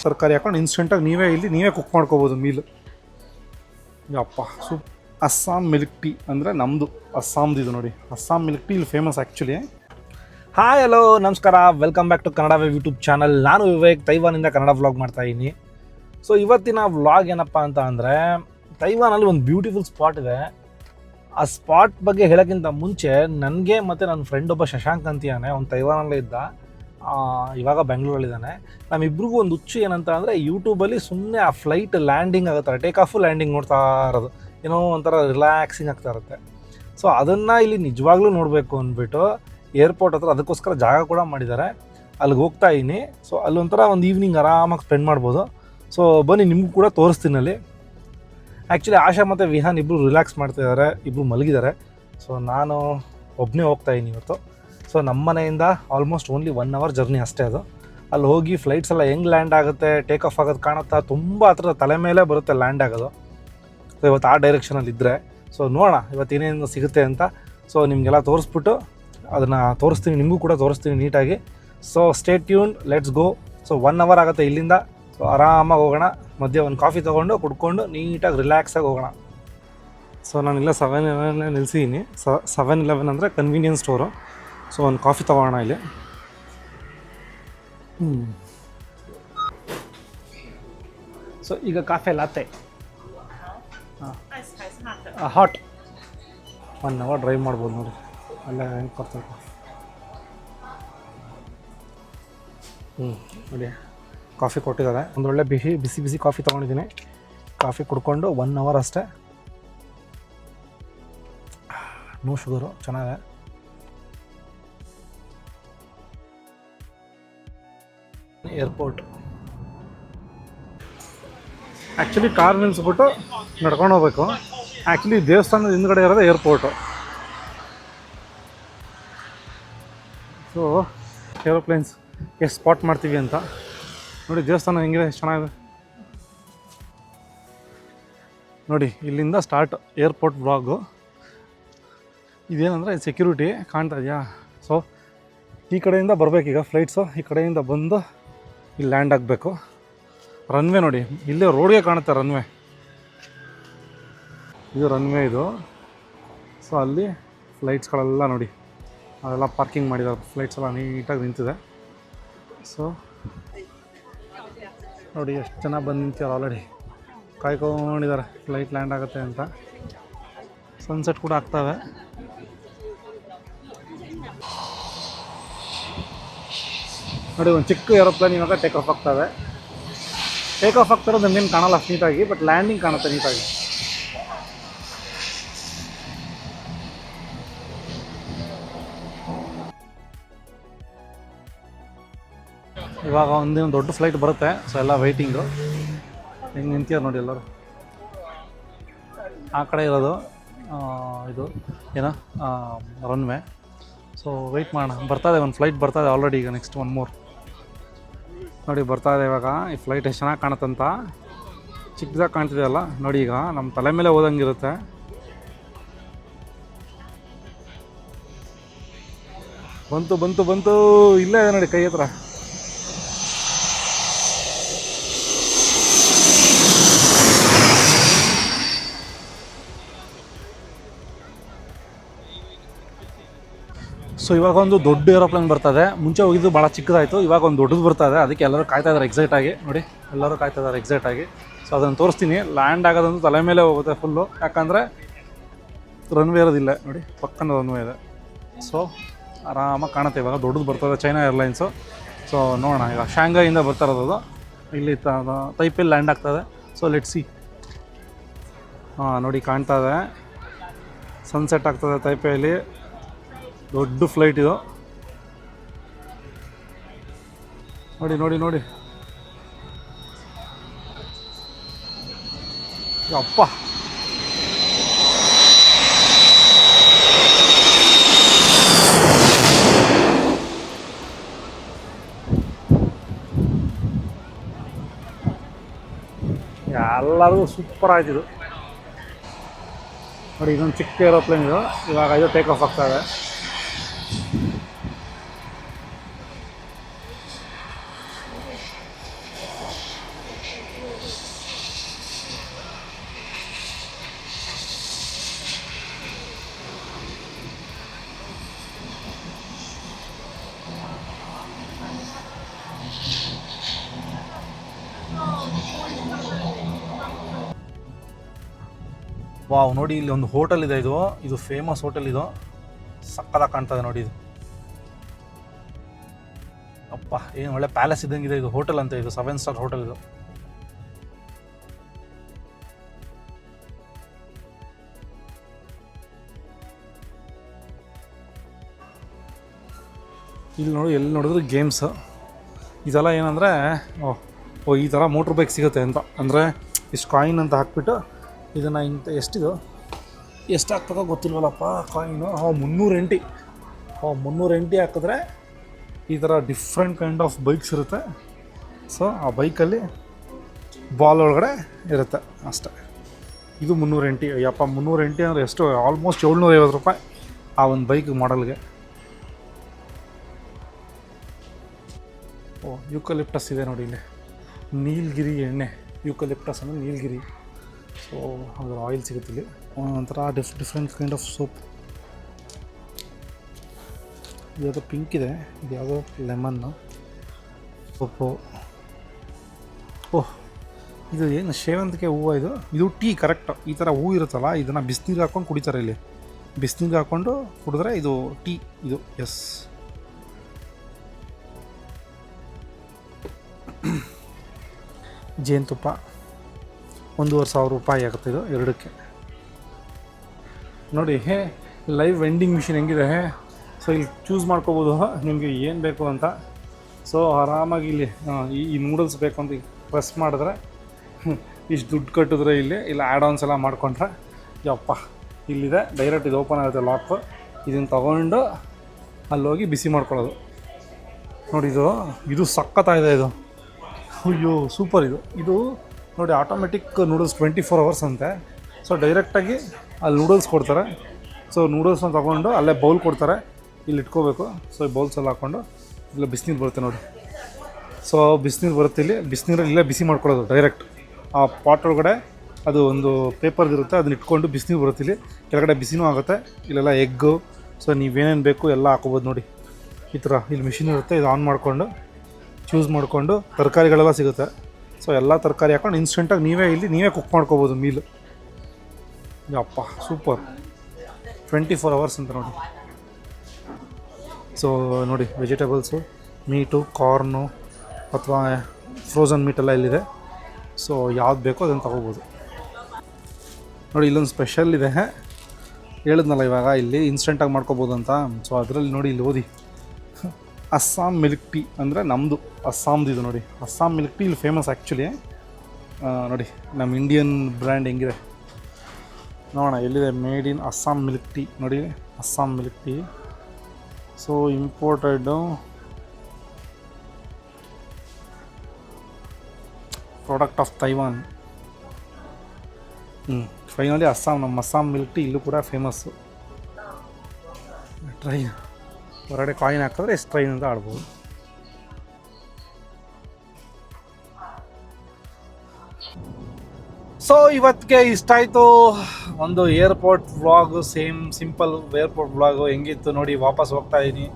ತರಕಾರಿ ಹಾಕೊಂಡು ಇನ್ಸ್ಟೆಂಟಾಗಿ ನೀವೇ ಕುಕ್ ಮಾಡ್ಕೋಬೋದು ಮೀಲ್. ಯಪ್ಪ ಅಸ್ಸಾಂ ಮಿಲ್ಕ್ ಟೀ ಅಂದರೆ ನಮ್ಮದು ಅಸ್ಸಾಮ್ದು ಇದು ನೋಡಿ. ಅಸ್ಸಾಂ ಮಿಲ್ಕ್ ಟೀ ಇಲ್ಲಿ ಫೇಮಸ್ ಆ್ಯಕ್ಚುಲಿ. ಹಾಯ್ ಹಲೋ ನಮಸ್ಕಾರ, welcome back to Kannada wave YouTube channel. ನಾನು ವಿವೇಕ್, ತೈವಾನಿಂದ ಕನ್ನಡ ವ್ಲಾಗ್ ಮಾಡ್ತಾಯಿದ್ದೀನಿ. ಸೊ ಇವತ್ತಿನ ವ್ಲಾಗ್ ಏನಪ್ಪ ಅಂತ ಅಂದರೆ, ತೈವಾನಲ್ಲಿ ಒಂದು ಬ್ಯೂಟಿಫುಲ್ ಸ್ಪಾಟ್ ಇದೆ. ಆ ಸ್ಪಾಟ್ ಬಗ್ಗೆ ಹೇಳೋಕ್ಕಿಂತ ಮುಂಚೆ ನನಗೆ ಮತ್ತು ನನ್ನ ಫ್ರೆಂಡ್ ಒಬ್ಬ ಶಶಾಂಕ್ ಅಂತಿಯಾನೆ, ಅವ್ನು ತೈವಾನಲ್ಲೇ ಇದ್ದ, ಇವಾಗ ಬೆಂಗಳೂರಲ್ಲಿದ್ದಾನೆ. ನಮ್ಮಿಬ್ರಿಗೂ ಒಂದು ಹುಚ್ಚು ಏನಂತ ಅಂದರೆ, ಯೂಟ್ಯೂಬಲ್ಲಿ ಸುಮ್ಮನೆ ಆ ಫ್ಲೈಟ್ ಲ್ಯಾಂಡಿಂಗ್ ಆಗುತ್ತಾರೆ, ಟೇಕ್ ಆಫು ಲ್ಯಾಂಡಿಂಗ್ ನೋಡ್ತಾ ಇರೋದು, ಏನೋ ಒಂಥರ ರಿಲ್ಯಾಕ್ಸಿಂಗ್ ಆಗ್ತಾ ಇರುತ್ತೆ. ಸೊ ಅದನ್ನು ಇಲ್ಲಿ ನಿಜವಾಗ್ಲೂ ನೋಡಬೇಕು ಅಂದ್ಬಿಟ್ಟು ಏರ್ಪೋರ್ಟ್ ಹತ್ರ ಅದಕ್ಕೋಸ್ಕರ ಜಾಗ ಕೂಡ ಮಾಡಿದ್ದಾರೆ, ಅಲ್ಲಿಗೆ ಹೋಗ್ತಾ ಇದ್ದೀನಿ. ಸೊ ಅಲ್ಲೊಂಥರ ಒಂದು ಈವ್ನಿಂಗ್ ಆರಾಮಾಗಿ ಸ್ಪೆಂಡ್ ಮಾಡ್ಬೋದು. ಸೊ ಬನ್ನಿ ನಿಮಗೂ ಕೂಡ ತೋರಿಸ್ತೀನಿ ಅಲ್ಲಿ. ಆ್ಯಕ್ಚುಲಿ ಆಶಾ ಮತ್ತು ವಿಹಾನ್ ಇಬ್ಬರು ರಿಲ್ಯಾಕ್ಸ್ ಮಾಡ್ತಾಯಿದ್ದಾರೆ, ಇಬ್ಬರು ಮಲಗಿದ್ದಾರೆ. ಸೊ ನಾನು ಒಬ್ಬನೇ ಹೋಗ್ತಾಯಿದ್ದೀನಿ ಇವತ್ತು. ಸೊ ನಮ್ಮ ಮನೆಯಿಂದ ಆಲ್ಮೋಸ್ಟ್ ಓನ್ಲಿ 1 hour ಜರ್ನಿ ಅಷ್ಟೇ ಅದು. ಅಲ್ಲಿ ಹೋಗಿ ಫ್ಲೈಟ್ಸ್ ಎಲ್ಲ ಹೆಂಗೆ ಲ್ಯಾಂಡ್ ಆಗುತ್ತೆ, ಟೇಕ್ ಆಫ್ ಆಗೋದು ಕಾಣುತ್ತಾ, ತುಂಬ ಹತ್ರ ತಲೆ ಮೇಲೆ ಬರುತ್ತೆ ಲ್ಯಾಂಡ್ ಆಗೋದು. ಸೊ ಇವತ್ತು ಆ ಡೈರೆಕ್ಷನಲ್ಲಿ ಇದ್ದರೆ, ಸೊ ನೋಡೋಣ ಇವತ್ತು ಏನೇನು ಸಿಗುತ್ತೆ ಅಂತ. ಸೊ ನಿಮಗೆಲ್ಲ ತೋರಿಸ್ಬಿಟ್ಟು ಅದನ್ನು ತೋರಿಸ್ತೀನಿ, ನಿಮಗೂ ಕೂಡ ತೋರಿಸ್ತೀನಿ ನೀಟಾಗಿ. So stay tune, let's go. So 1 hour ಆಗುತ್ತೆ ಇಲ್ಲಿಂದ. ಸೊ ಆರಾಮಾಗಿ ಹೋಗೋಣ, ಮಧ್ಯೆ ಒಂದು ಕಾಫಿ ತೊಗೊಂಡು ಕುಡ್ಕೊಂಡು ನೀಟಾಗಿ ರಿಲ್ಯಾಕ್ಸಾಗಿ ಹೋಗೋಣ. ಸೊ ನಾನಿಲ್ಲ 7-Eleven ನಿಲ್ಸಿದ್ದೀನಿ. 7-Eleven ಅಂದರೆ ಕನ್ವೀನಿಯನ್ಸ್ ಸ್ಟೋರು. ಸೊ ಒಂದು ಕಾಫಿ ತೊಗೊಳ್ಳೋಣ ಇಲ್ಲಿ. ಸೊ ಈಗ ಕಾಫಿ ಲಾತೆ ಹಾಟ್. 1 hour ಡ್ರೈವ್ ಮಾಡ್ಬೋದು ನೋಡಿ, ಅಲ್ಲೇ ಹೆಂಗೆ ಕೊಡ್ತಾರೆ. ನೋಡಿ ಕಾಫಿ ಕೊಟ್ಟಿದ್ದಾರೆ, ಒಂದೊಳ್ಳೆ ಬಿಸಿ ಕಾಫಿ ತೊಗೊಂಡಿದ್ದೀನಿ. ಕಾಫಿ ಕುಡ್ಕೊಂಡು 1 hour ಅಷ್ಟೇ, ನೋ ಶುಗರು, ಚೆನ್ನಾಗಿದೆ. ಏರ್ಪೋರ್ಟ್ ಆ್ಯಕ್ಚುಲಿ ಕಾರ್ ನಿಲ್ಲಿಸ್ಬಿಟ್ಟು ನಡ್ಕೊಂಡು ಹೋಗ್ಬೇಕು. ಆ್ಯಕ್ಚುಲಿ ದೇವಸ್ಥಾನದ ಹಿಂದ್ಗಡೆ ಇರೋದು ಏರ್ಪೋರ್ಟು. ಸೊ ಏರೋಪ್ಲೇನ್ಸ್ ಎಷ್ಟು ಸ್ಪಾಟ್ ಮಾಡ್ತೀವಿ ಅಂತ ನೋಡಿ. ದೇವಸ್ಥಾನ ಹೆಂಗಿದೆ, ಎಷ್ಟು ಚೆನ್ನಾಗಿದೆ ನೋಡಿ. ಇಲ್ಲಿಂದ ಸ್ಟಾರ್ಟ್ ಏರ್ಪೋರ್ಟ್ ವ್ಲಾಗು. ಇದೇನಂದರೆ ಸೆಕ್ಯೂರಿಟಿ ಕಾಣ್ತಾ ಇದೆಯಾ. ಸೊ ಈ ಕಡೆಯಿಂದ ಬರಬೇಕೀಗ ಫ್ಲೈಟ್ಸು, ಈ ಕಡೆಯಿಂದ ಬಂದು ಇಲ್ಲಿ ಲ್ಯಾಂಡ್ ಆಗಬೇಕು. ರನ್ವೇ ನೋಡಿ, ಇಲ್ಲೇ ರೋಡ್ಗೆ ಕಾಣುತ್ತೆ ರನ್ವೇ, ಇದು ರನ್ವೇ ಇದು. ಸೊ ಅಲ್ಲಿ ಫ್ಲೈಟ್ಸ್ಗಳೆಲ್ಲ ನೋಡಿ, ಅದೆಲ್ಲ ಪಾರ್ಕಿಂಗ್ ಮಾಡಿದ್ದಾರೆ, ಫ್ಲೈಟ್ಸ್ ಎಲ್ಲ ನೀಟಾಗಿ ನಿಂತಿದೆ. ಸೊ ನೋಡಿ ಎಷ್ಟು ಜನ ಬಂದು ನಿಂತಿದ್ದಾರೆ, ಆಲ್ರೆಡಿ ಕಾಯ್ಕೊಂಡಿದ್ದಾರೆ ಫ್ಲೈಟ್ ಲ್ಯಾಂಡ್ ಆಗುತ್ತೆ ಅಂತ. ಸನ್ಸೆಟ್ ಕೂಡ ಆಗ್ತವೆ. ನೋಡಿ ಒಂದು ಚಿಕ್ಕ ಏರೋಪ್ಲೇನ್ ಇವಾಗ ಟೇಕ್ ಆಫ್ ಆಗ್ತವೆ. ಟೇಕ್ ಆಫ್ ಆಗ್ತಿರೋದು ನಮಗೇನು ಕಾಣಲ್ಲ ಅಷ್ಟು ನೀಟಾಗಿ, ಬಟ್ ಲ್ಯಾಂಡಿಂಗ್ ಕಾಣುತ್ತೆ ನೀಟಾಗಿ. ಇವಾಗ ಒಂದಿನ ದೊಡ್ಡ ಫ್ಲೈಟ್ ಬರುತ್ತೆ. ಸೊ ಎಲ್ಲ ವೆಯ್ಟಿಂಗು, ಹೆಂಗೆ ನಿಂತಿದ್ದಾರೆ ನೋಡಿ ಎಲ್ಲರೂ. ಆ ಕಡೆ ಇರೋದು ಇದು ಏನೋ ರನ್ವೇ. ಸೊ ವೆಯ್ಟ್ ಮಾಡೋಣ, ಬರ್ತದೆ ಒಂದು ಫ್ಲೈಟ್ ಬರ್ತದೆ ಆಲ್ರೆಡಿ. ಈಗ ನೆಕ್ಸ್ಟ್ 1 more ನೋಡಿ ಬರ್ತಾ ಇದೆ ಇವಾಗ. ಈ ಫ್ಲೈಟ್ ಎಷ್ಟು ಚೆನ್ನಾಗಿ ಕಾಣುತ್ತಂತ, ಚಿಕ್ಕದಾಗಿ ಕಾಣ್ತಿದೆಯಲ್ಲ ನೋಡಿ. ಈಗ ನಮ್ಮ ತಲೆ ಮೇಲೆ ಹೋದಂಗಿರುತ್ತೆ. ಬಂತು ಇಲ್ಲೇ ಇದೆ ನೋಡಿ ಕೈ ಹತ್ರ. ಸೊ ಇವಾಗ ಒಂದು ದೊಡ್ಡ ಏರೋಪ್ಲೇನ್ ಬರ್ತದೆ. ಮುಂಚೆ ಹೋಗಿದ್ದು ಭಾಳ ಚಿಕ್ಕದಾಯಿತು, ಇವಾಗ ಒಂದು ದೊಡ್ಡದು ಬರ್ತದೆ. ಅದಕ್ಕೆ ಎಲ್ಲರೂ ಕಾಯ್ತಾ ಇದ್ದಾರೆ ಎಕ್ಸೈಟಾಗಿ ನೋಡಿ, ಎಲ್ಲರೂ ಕಾಯ್ತಾ ಇದ್ದಾರೆ ಎಕ್ಸೈಟಾಗಿ. ಸೊ ಅದನ್ನು ತೋರಿಸ್ತೀನಿ. ಲ್ಯಾಂಡ್ ಆಗೋದಂತೂ ತಲೆ ಮೇಲೆ ಹೋಗುತ್ತೆ ಫುಲ್ಲು, ಯಾಕಂದರೆ ರನ್ವೇ ಇರೋದಿಲ್ಲ ನೋಡಿ, ಪಕ್ಕನ ರನ್ವೇ ಇದೆ. ಸೊ ಆರಾಮಾಗಿ ಕಾಣುತ್ತೆ. ಇವಾಗ ದೊಡ್ಡದು ಬರ್ತದೆ, ಚೈನಾ ಏರ್ಲೈನ್ಸು. ಸೊ ನೋಡೋಣ, ಈಗ ಶಾಂಘೈಯಿಂದ ಬರ್ತಾ ಇರೋದು, ಇಲ್ಲಿ ತೈಪೇಲಿ ಲ್ಯಾಂಡ್ ಆಗ್ತದೆ. So let's see. ನೋಡಿ ಕಾಣ್ತಾ ಇದೆ, ಸನ್ಸೆಟ್ ಆಗ್ತದೆ ತೈಪೇಲಿ. ದೊಡ್ಡ ಫ್ಲೈಟ್ ಇದು ನೋಡಿ. ಅಪ್ಪ ಎಲ್ಲರಿಗೂ ಸೂಪರ್ ಆಯ್ತಿದು ನೋಡಿ. ಇದೊಂದು ಚಿಕ್ಕ ಏರೋಪ್ಲೇನ್ ಇದು, ಇವಾಗ ಇದು ಟೇಕ್ ಆಫ್ ಆಗ್ತಾ ಇದೆ. ವಾವ್, ನೋಡಿ ಇಲ್ಲಿ ಒಂದು ಹೋಟೆಲ್ ಇದೆ. ಇದು ಫೇಮಸ್ ಹೋಟೆಲ್. ಇದು ಸಕ್ಕತ್ತಾಗಿ ಕಾಣ್ತದೆ ನೋಡಿ. ಇದು ಅಪ್ಪ, ಏನು ಒಳ್ಳೆ ಪ್ಯಾಲೇಸ್ ಇದ್ದಂಗಿದೆ. ಇದು ಹೋಟೆಲ್ ಅಂತ, ಇದು 7 ಸ್ಟಾರ್ ಹೋಟೆಲ್. ಇದು ಇಲ್ಲಿ ನೋಡಿ, ಎಲ್ಲಿ ನೋಡಿದ್ರು ಗೇಮ್ಸ್. ಇದೆಲ್ಲ ಏನಂದರೆ ಈ ಥರ ಮೋಟ್ರ್ ಬೈಕ್ ಸಿಗುತ್ತೆ ಅಂತ, ಅಂದರೆ ಇಷ್ಟು ಕಾಯಿನ್ ಅಂತ ಹಾಕ್ಬಿಟ್ಟು ಇದನ್ನು ಎಷ್ಟು ಹಾಕ್ಬೇಕೋ ಗೊತ್ತಿಲ್ವಲ್ಲಪ್ಪ ಕಾಯಿನು. 380. 380 ಹಾಕಿದ್ರೆ ಈ ಥರ ಡಿಫ್ರೆಂಟ್ ಕೈಂಡ್ ಆಫ್ ಬೈಕ್ಸ್ ಇರುತ್ತೆ. ಸೊ ಆ ಬೈಕಲ್ಲಿ ಬಾಲ್ ಒಳಗಡೆ ಇರುತ್ತೆ ಅಷ್ಟೇ. ಇದು 380. ಅಯ್ಯಪ್ಪ, 380 ಅಂದರೆ ಎಷ್ಟು? ಆಲ್ಮೋಸ್ಟ್ 750 ರೂಪಾಯಿ ಆ ಒಂದು ಬೈಕ್ ಮಾಡಲ್ಗೆ. ಯೂಕಲಿಪ್ಟಸ್ ಇದೆ ನೋಡಿ ಇಲ್ಲಿ. ನೀಲಗಿರಿ ಎಣ್ಣೆ. ಯೂಕಲಿಪ್ಟಸ್ ಅಂದರೆ ನೀಲಗಿರಿ. ಸೊ ಅದರ ಆಯಿಲ್ ಸಿಗುತ್ತೆ ಇಲ್ಲಿ. ಒಂಥರ ಡಿಫ್ರೆಂಟ್ ಕೈಂಡ್ ಆಫ್ ಸೋಪ್. ಇದ್ಯಾವುದೋ ಪಿಂಕ್ ಇದೆ, ಇದು ಯಾವುದೋ ಲೆಮನ್ನು ಸೋಪು. ಇದು ಏನು ಸೇವಂತಿಗೆ ಹೂವು. ಇದು ಟೀ. ಕರೆಕ್ಟ್, ಈ ಥರ ಹೂವು ಇರುತ್ತಲ್ಲ, ಇದನ್ನು ಬಿಸಿನೀರು ಹಾಕ್ಕೊಂಡು ಕುಡಿತಾರೆ ಇಲ್ಲಿ. ಬಿಸಿನೀರು ಹಾಕ್ಕೊಂಡು ಕುಡಿದ್ರೆ ಇದು ಟೀ. ಇದು ಎಸ್. ಜೇನುತುಪ್ಪ 1,500 ರೂಪಾಯಿ ಆಗುತ್ತೆ ಇದು ಎರಡಕ್ಕೆ. ನೋಡಿ ಲೈವ್ ವೆಂಡಿಂಗ್ ಮಿಷಿನ್ ಹೆಂಗಿದೆ. ಸೊ ಇಲ್ಲಿ ಚೂಸ್ ಮಾಡ್ಕೋಬೋದು ನಿಮಗೆ ಏನು ಬೇಕು ಅಂತ. ಸೊ ಆರಾಮಾಗಿ ಇಲ್ಲಿ ಈ ನೂಡಲ್ಸ್ ಬೇಕು ಅಂತ ಪ್ರೆಸ್ ಮಾಡಿದ್ರೆ ಇಷ್ಟು ದುಡ್ಡು ಕಟ್ಟಿದ್ರೆ ಇಲ್ಲಿ ಆ್ಯಡ್ ಆನ್ಸ್ ಎಲ್ಲ ಮಾಡ್ಕೊಂಡ್ರೆ ಯಪ್ಪ ಇಲ್ಲಿದೆ. ಡೈರೆಕ್ಟ್ ಇದು ಓಪನ್ ಆಗುತ್ತೆ ಲಾಕು. ಇದನ್ನು ತೊಗೊಂಡು ಅಲ್ಲೋಗಿ ಬಿಸಿ ಮಾಡ್ಕೊಳ್ಳೋದು. ನೋಡಿ ಇದು ಸಖತ್ತಾಗಿದೆ. ಇದು ಅಯ್ಯೋ ಸೂಪರ್. ಇದು ನೋಡಿ ಆಟೋಮೆಟಿಕ್ ನೂಡಲ್ಸ್ 24 hours ಅಂತೆ. ಸೊ ಡೈರೆಕ್ಟಾಗಿ ಅಲ್ಲಿ ನೂಡಲ್ಸ್ ಕೊಡ್ತಾರೆ. ಸೊ ನೂಡಲ್ಸ್ನ ತೊಗೊಂಡು ಅಲ್ಲೇ ಬೌಲ್ ಕೊಡ್ತಾರೆ, ಇಲ್ಲಿ ಇಟ್ಕೋಬೇಕು. ಸೊ ಈ ಬೌಲ್ಸ್ ಎಲ್ಲ ಹಾಕ್ಕೊಂಡು ಇಲ್ಲ ಬಿಸಿನೀರು ಬರುತ್ತೆ ನೋಡಿ. ಸೊ ಬಿಸಿನೀರು ಬರುತ್ತೆ ಇಲ್ಲಿ. ಬಿಸಿನೀರಲ್ಲಿ ಇಲ್ಲೇ ಬಿಸಿ ಮಾಡ್ಕೊಳ್ಳೋದು ಡೈರೆಕ್ಟ್. ಆ ಪಾಟ್ ಒಳಗಡೆ ಅದು ಒಂದು ಪೇಪರ್ದಿರುತ್ತೆ, ಅದನ್ನ ಇಟ್ಕೊಂಡು ಬಿಸಿನೀರು ಬರುತ್ತೆ ಇಲ್ಲಿ. ಕೆಳಗಡೆ ಬಿಸಿನೂ ಆಗುತ್ತೆ. ಇಲ್ಲೆಲ್ಲ ಎಗ್ಗು, ಸೊ ನೀವೇನೇನು ಬೇಕು ಎಲ್ಲ ಹಾಕೋಬೋದು ನೋಡಿ. ಈ ಥರ ಇಲ್ಲಿ ಮಿಷಿನ್ ಇರುತ್ತೆ. ಇದು ಆನ್ ಮಾಡಿಕೊಂಡು ಚೂಸ್ ಮಾಡಿಕೊಂಡು ತರಕಾರಿಗಳೆಲ್ಲ ಸಿಗುತ್ತೆ. ಸೊ ಎಲ್ಲ ತರಕಾರಿ ಹಾಕೊಂಡು ಇನ್ಸ್ಟೆಂಟಾಗಿ ನೀವೇ ಕುಕ್ ಮಾಡ್ಕೋಬೋದು ಮೀಲು. ಯಪ್ಪ ಸೂಪರ್. 24 hours ಅಂತ ನೋಡಿ. ಸೊ ನೋಡಿ ವೆಜಿಟೇಬಲ್ಸು, ಮೀಟು, ಕಾರ್ನು ಅಥವಾ ಫ್ರೋಝನ್ ಮೀಟೆಲ್ಲ ಇಲ್ಲಿದೆ. ಸೊ ಯಾವ್ದು ಬೇಕೋ ಅದನ್ನು ತೊಗೋಬೋದು ನೋಡಿ. ಇಲ್ಲೊಂದು ಸ್ಪೆಷಲ್ ಇದೆ, ಹೇಳಿದ್ನಲ್ಲ ಇವಾಗ, ಇಲ್ಲಿ ಇನ್ಸ್ಟೆಂಟಾಗಿ ಮಾಡ್ಕೋಬೋದು ಅಂತ. ಸೊ ಅದರಲ್ಲಿ ನೋಡಿ ಇಲ್ಲಿ ಓದಿ, ಅಸ್ಸಾಂ ಮಿಲ್ಕ್ ಟೀ ಅಂದರೆ ನಮ್ಮದು ಅಸ್ಸಾಮ್ದು. ಇದು ನೋಡಿ ಅಸ್ಸಾಂ ಮಿಲ್ಕ್ ಟೀ ಇಲ್ಲಿ ಫೇಮಸ್ ಆ್ಯಕ್ಚುಲಿ. ನೋಡಿ ನಮ್ಮ ಇಂಡಿಯನ್ ಬ್ರ್ಯಾಂಡ್ ಹೆಂಗಿದೆ ನೋಡೋಣ. ಎಲ್ಲಿದೆ? Made in Assam milk tea. ನೋಡಿ Assam milk tea. So imported product of Taiwan. Finally ನಮ್ಮ ಅಸ್ಸಾಂ ಮಿಲ್ಕ್ ಟೀ ಇಲ್ಲೂ ಕೂಡ ಫೇಮಸ್ಸು. ಟ್ರೈ ಹೊರಗಡೆ ಕಾಯಿನ್ ಹಾಕಿದ್ರೆ ಎಷ್ಟು ಟ್ರೈನ್ ಅಂತ ಆಡ್ಬೋದು. ಸೊ ಇವತ್ತಿಗೆ ಇಷ್ಟ ಆಯಿತು ಒಂದು airport vlog. Simple airport vlog ಹೆಂಗಿತ್ತು ನೋಡಿ. ವಾಪಸ್ ಹೋಗ್ತಾ ಇದ್ದೀನಿ.